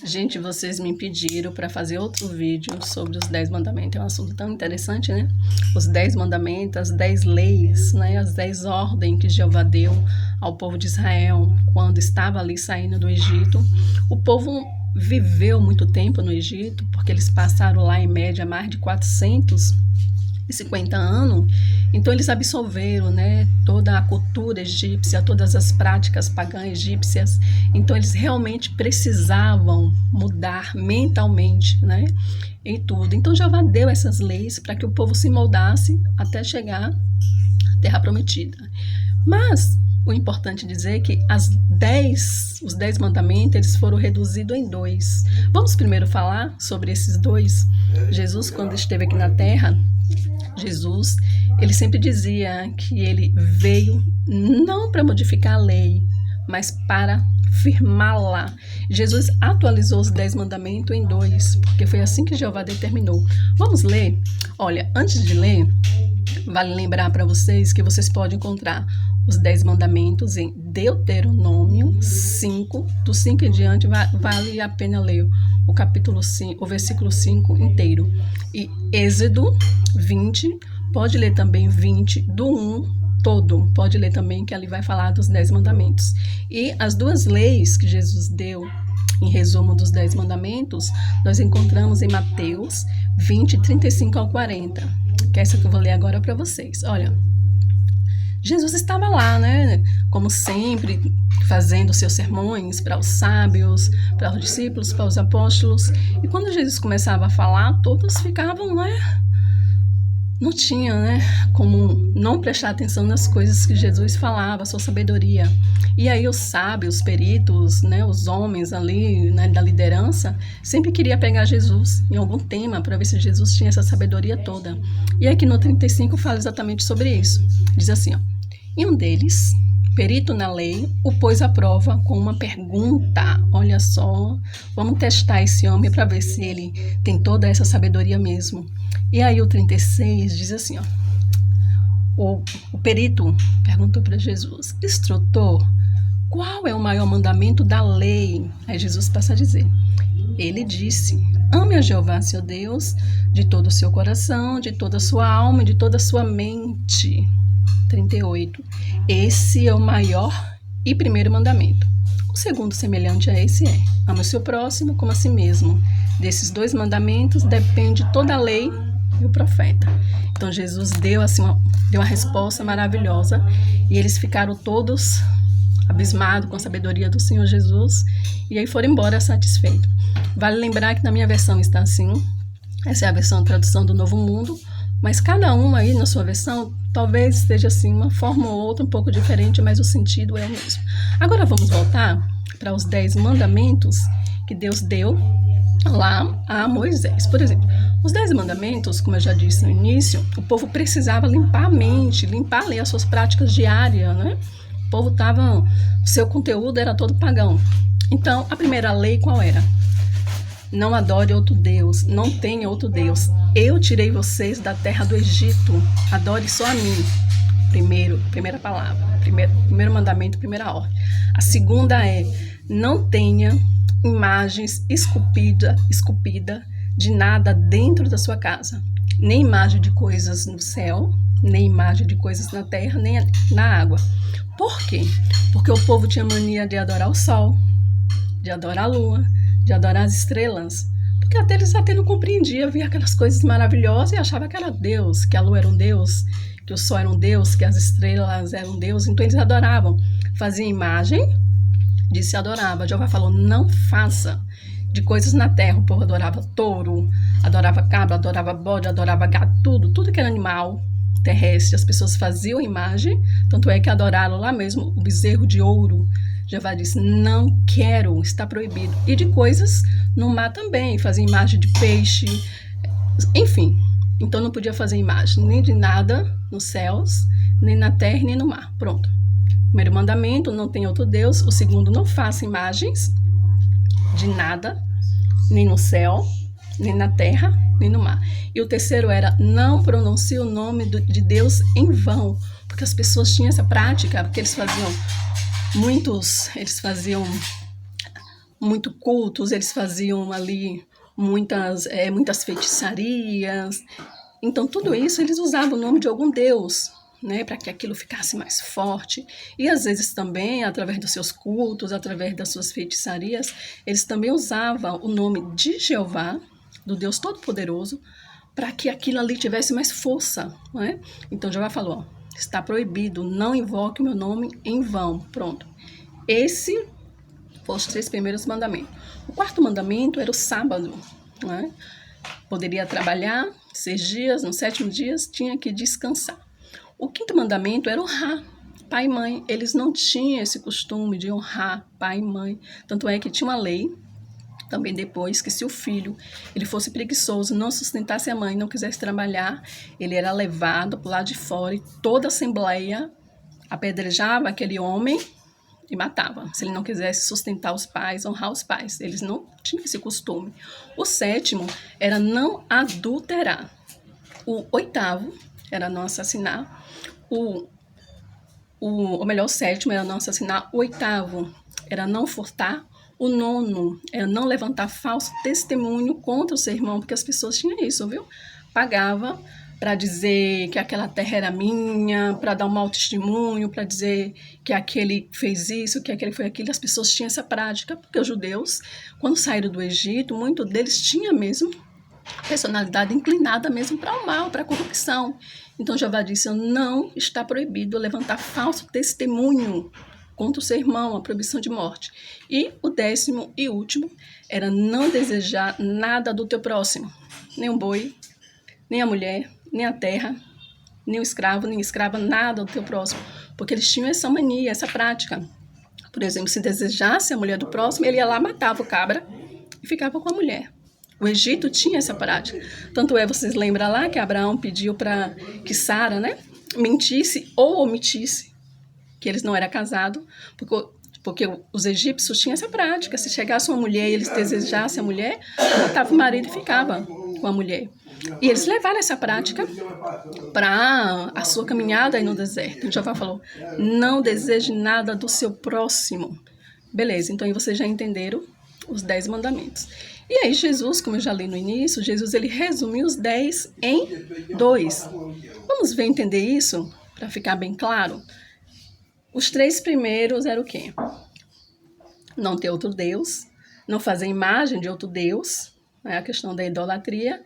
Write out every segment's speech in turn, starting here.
Gente, vocês me pediram para fazer outro vídeo sobre os 10 mandamentos. É um assunto tão interessante, né? Os 10 mandamentos, as 10 leis, né? As 10 ordens que Jeová deu ao povo de Israel quando estava ali saindo do Egito. O povo viveu muito tempo no Egito, porque eles passaram lá em média mais de 450 anos. Então eles absorveram, né, toda a cultura egípcia, todas as práticas pagãs egípcias. Então eles realmente precisavam mudar mentalmente, né, em tudo. Então Jeová deu essas leis para que o povo se moldasse até chegar à Terra Prometida. Mas o importante dizer é que os 10 mandamentos eles foram reduzidos em 2. Vamos primeiro falar sobre esses 2. Jesus, quando esteve aqui na Terra, ele sempre dizia que ele veio não para modificar a lei, mas para firmá-la. Jesus atualizou os 10 mandamentos em 2, porque foi assim que Jeová determinou. Vamos ler? Olha, antes de ler, vale lembrar para vocês que vocês podem encontrar os 10 mandamentos em Deuteronômio 5, do 5 em diante, vale a pena ler o capítulo 5, o versículo 5 inteiro. E Êxodo 20, pode ler também 20, do 1 todo, pode ler também, que ali vai falar dos 10 mandamentos. E as 2 leis que Jesus deu, em resumo dos 10 mandamentos, nós encontramos em Mateus 20, 35 ao 40, que é essa que eu vou ler agora para vocês. Olha, Jesus estava lá, né, como sempre, fazendo seus sermões para os sábios, para os discípulos, para os apóstolos. E quando Jesus começava a falar, todos ficavam, né, não tinha, né, como não prestar atenção nas coisas que Jesus falava, a sua sabedoria. E aí os sábios, os peritos, né, os homens ali, né, da liderança, sempre queria pegar Jesus em algum tema para ver se Jesus tinha essa sabedoria toda. E aqui no 35 fala exatamente sobre isso. Diz assim, ó: e um deles, perito na lei, o pôs à prova com uma pergunta. Olha só, vamos testar esse homem para ver se ele tem toda essa sabedoria mesmo. E aí o 36 diz assim, ó: o perito perguntou para Jesus: instrutor, qual é o maior mandamento da lei? Aí Jesus passa a dizer, ele disse: ame a Jeová, seu Deus, de todo o seu coração, de toda a sua alma e de toda a sua mente. 38. Esse é o maior e primeiro mandamento. O segundo semelhante a esse é: ama o seu próximo como a si mesmo. Desses 2 mandamentos depende toda a lei e o profeta. Então Jesus deu assim deu uma resposta maravilhosa e eles ficaram todos abismados com a sabedoria do Senhor Jesus e aí foram embora satisfeitos. Vale lembrar que na minha versão está assim, essa é a versão tradução do Novo Mundo, mas cada um aí na sua versão talvez esteja assim uma forma ou outra um pouco diferente, mas o sentido é o mesmo. Agora vamos voltar para os 10 mandamentos que Deus deu lá a Moisés. Por exemplo, os 10 mandamentos, como eu já disse no início, o povo precisava limpar a mente, limpar ali as suas práticas diárias, né? O povo estava, o seu conteúdo era todo pagão. Então, a primeira lei qual era? Não adore outro Deus, não tenha outro Deus. Eu tirei vocês da terra do Egito, adore só a mim. Primeira palavra, primeiro mandamento, primeira ordem. A segunda é: não tenha imagens esculpida de nada dentro da sua casa. Nem imagem de coisas no céu, nem imagem de coisas na terra, nem na água. Por quê? Porque o povo tinha mania de adorar o sol, de adorar a lua, de adorar as estrelas, porque eles até não compreendiam, via aquelas coisas maravilhosas e achava que era Deus, que a lua era um Deus, que o sol era um Deus, que as estrelas eram um Deus, então eles adoravam, faziam imagem, disse adorava. Jeová falou, não faça de coisas na terra. O povo adorava touro, adorava cabra, adorava bode, adorava gato, tudo que era animal terrestre, as pessoas faziam imagem, tanto é que adoraram lá mesmo o bezerro de ouro. Jeová disse, não quero, está proibido. E de coisas no mar também, fazer imagem de peixe, enfim. Então não podia fazer imagem nem de nada nos céus, nem na terra, nem no mar. Pronto. Primeiro mandamento, não tem outro Deus. O segundo, não faça imagens de nada, nem no céu, nem na terra, nem no mar. E o terceiro era, não pronuncie o nome de Deus em vão, porque as pessoas tinham essa prática, porque eles faziam muito cultos, eles faziam ali muitas feitiçarias. Então, tudo isso eles usavam o nome de algum deus, né, para que aquilo ficasse mais forte. E às vezes também, através dos seus cultos, através das suas feitiçarias, eles também usavam o nome de Jeová, do Deus Todo-Poderoso, para que aquilo ali tivesse mais força, né? Então Jeová falou, ó, está proibido, não invoque o meu nome em vão. Pronto. Esse foram os 3 primeiros mandamentos. O 4º mandamento era o sábado, né? Poderia trabalhar 6 dias, no 7º dia tinha que descansar. O 5º mandamento era honrar pai e mãe. Eles não tinham esse costume de honrar pai e mãe. Tanto é que tinha uma lei, também depois, que se o filho ele fosse preguiçoso, não sustentasse a mãe, não quisesse trabalhar, ele era levado para o lado de fora e toda a assembleia apedrejava aquele homem e matava, se ele não quisesse sustentar os pais, honrar os pais. Eles não tinham esse costume. O 7º era não adulterar. O 8º era não assassinar. O 7º era não assassinar. O 8º era não furtar. O 9º era não levantar falso testemunho contra o seu irmão, porque as pessoas tinham isso, viu? Pagava para dizer que aquela terra era minha, para dar um mau testemunho, para dizer que aquele fez isso, que aquele foi aquilo. As pessoas tinham essa prática, porque os judeus, quando saíram do Egito, muitos deles tinham mesmo personalidade inclinada mesmo para o mal, para a corrupção. Então Jeová disse, não está proibido levantar falso testemunho contra o seu irmão, a proibição de morte. E o 10º e último era não desejar nada do teu próximo, nem um boi, nem a mulher, nem a terra, nem o escravo, nem escrava, nada do teu próximo, porque eles tinham essa mania, essa prática. Por exemplo, se desejasse a mulher do próximo, ele ia lá, matava o cabra e ficava com a mulher. O Egito tinha essa prática. Tanto é, vocês lembram lá que Abraão pediu para que Sara, né, mentisse ou omitisse que eles não eram casados, porque os egípcios tinham essa prática. Se chegasse uma mulher e eles desejassem a mulher, matava o marido e ficava com a mulher. E eles levaram essa prática para a sua caminhada aí no deserto. Jeová falou, não deseje nada do seu próximo. Beleza, então aí vocês já entenderam os 10 mandamentos. E aí Jesus, como eu já li no início, Jesus ele resumiu os 10 em 2. Vamos ver entender isso, para ficar bem claro? Os 3 primeiros eram o quê? Não ter outro Deus, não fazer imagem de outro Deus, né, a questão da idolatria,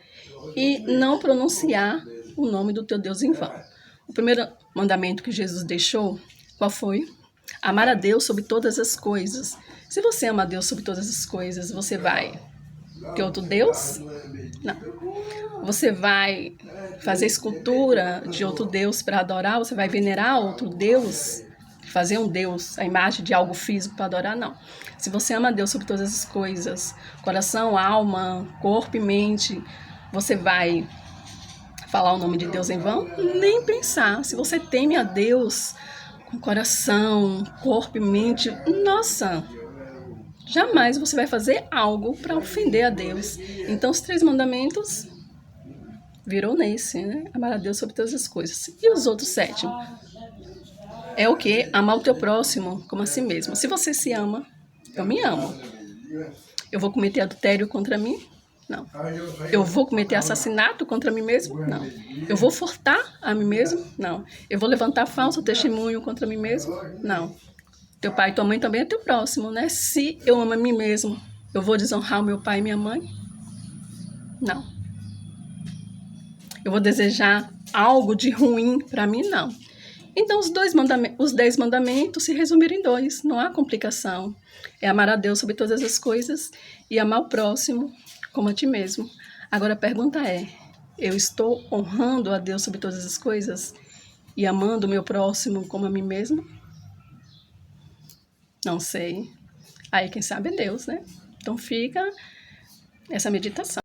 e não pronunciar o nome do teu Deus em vão. O primeiro mandamento que Jesus deixou, qual foi? Amar a Deus sobre todas as coisas. Se você ama a Deus sobre todas as coisas, você vai ter outro Deus? Não. Você vai fazer escultura de outro Deus para adorar? Você vai venerar outro Deus? Fazer um Deus, a imagem de algo físico para adorar? Não. Se você ama a Deus sobre todas as coisas, coração, alma, corpo e mente, você vai falar o nome de Deus em vão? Nem pensar. Se você teme a Deus com coração, corpo e mente, nossa, jamais você vai fazer algo para ofender a Deus. Então, os 3 mandamentos virou nesse, né? Amar a Deus sobre todas as coisas. E os outros 7? É o quê? Amar o teu próximo como a si mesmo. Se você se ama, eu me amo. Eu vou cometer adultério contra mim? Não. Eu vou cometer assassinato contra mim mesmo? Não. Eu vou furtar a mim mesmo? Não. Eu vou levantar falso testemunho contra mim mesmo? Não. Teu pai e tua mãe também é teu próximo, né? Se eu amo a mim mesmo, eu vou desonrar o meu pai e minha mãe? Não. Eu vou desejar algo de ruim para mim? Não. Então, os 10 mandamentos se resumiram em 2. Não há complicação. É amar a Deus sobre todas as coisas e amar o próximo como a ti mesmo. Agora a pergunta é, eu estou honrando a Deus sobre todas as coisas e amando o meu próximo como a mim mesmo? Não sei. Aí quem sabe é Deus, né? Então fica essa meditação.